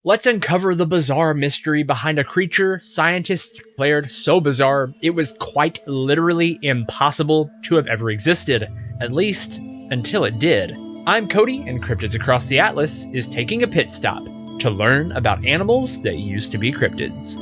Let's uncover the bizarre mystery behind a creature scientists declared so bizarre it was quite literally impossible to have ever existed, at least until it did. I'm Cody, and Cryptids Across the Atlas is taking a pit stop to learn about animals that used to be cryptids.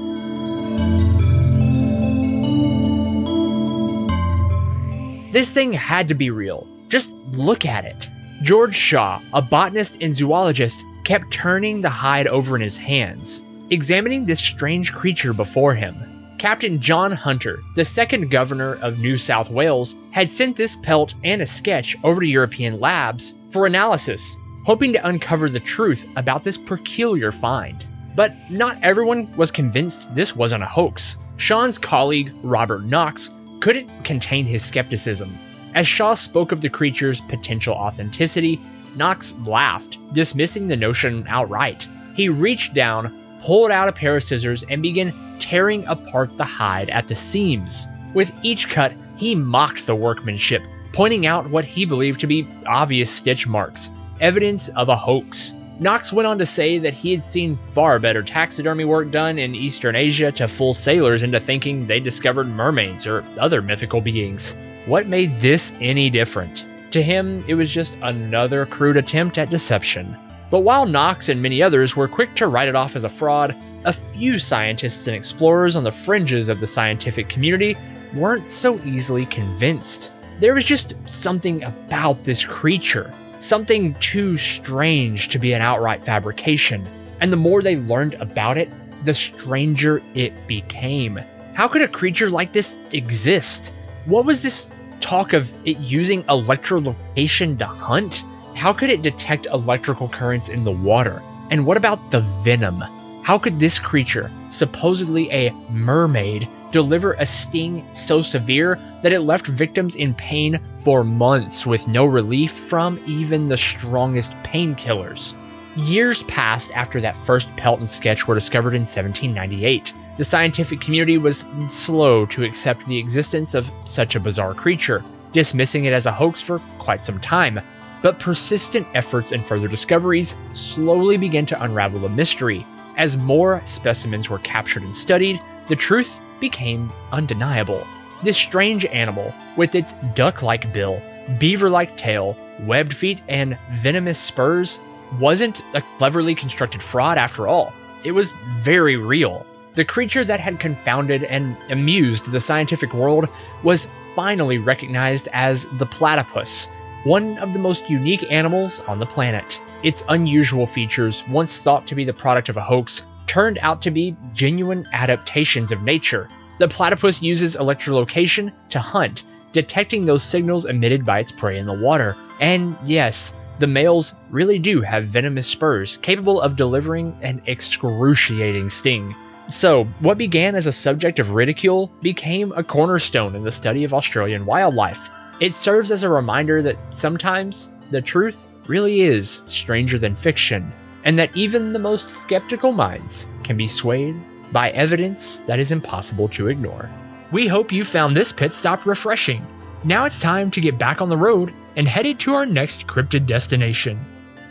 This thing had to be real. Just look at it. George Shaw, a botanist and zoologist, kept turning the hide over in his hands, examining this strange creature before him. Captain John Hunter, the second governor of New South Wales, had sent this pelt and a sketch over to European labs for analysis, hoping to uncover the truth about this peculiar find. But not everyone was convinced this wasn't a hoax. Sean's colleague, Robert Knox, couldn't contain his skepticism. As Shaw spoke of the creature's potential authenticity, Knox laughed, dismissing the notion outright. He reached down, pulled out a pair of scissors, and began tearing apart the hide at the seams. With each cut, he mocked the workmanship, pointing out what he believed to be obvious stitch marks, evidence of a hoax. Knox went on to say that he had seen far better taxidermy work done in Eastern Asia to fool sailors into thinking they discovered mermaids or other mythical beings. What made this any different? To him, it was just another crude attempt at deception. But while Knox and many others were quick to write it off as a fraud, a few scientists and explorers on the fringes of the scientific community weren't so easily convinced. There was just something about this creature, something too strange to be an outright fabrication. And the more they learned about it, the stranger it became. How could a creature like this exist? What was this talk of it using electrolocation to hunt? How could it detect electrical currents in the water? And what about the venom? How could this creature, supposedly a mermaid, deliver a sting so severe that it left victims in pain for months with no relief from even the strongest painkillers? Years passed after that first pelt and sketch were discovered in 1798. The scientific community was slow to accept the existence of such a bizarre creature, dismissing it as a hoax for quite some time. But persistent efforts and further discoveries slowly began to unravel the mystery. As more specimens were captured and studied, the truth became undeniable. This strange animal, with its duck-like bill, beaver-like tail, webbed feet, and venomous spurs, wasn't a cleverly constructed fraud after all. It was very real. The creature that had confounded and amused the scientific world was finally recognized as the platypus, one of the most unique animals on the planet. Its unusual features, once thought to be the product of a hoax, turned out to be genuine adaptations of nature. The platypus uses electrolocation to hunt, detecting those signals emitted by its prey in the water. And yes, the males really do have venomous spurs capable of delivering an excruciating sting. So, what began as a subject of ridicule became a cornerstone in the study of Australian wildlife. It serves as a reminder that sometimes the truth really is stranger than fiction, and that even the most skeptical minds can be swayed by evidence that is impossible to ignore. We hope you found this pit stop refreshing. Now it's time to get back on the road and headed to our next cryptid destination.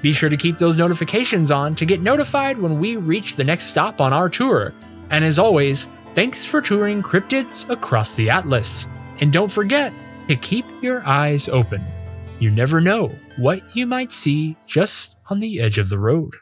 Be sure to keep those notifications on to get notified when we reach the next stop on our tour. And as always, thanks for touring Cryptids Across the Atlas. And don't forget to keep your eyes open. You never know what you might see just on the edge of the road.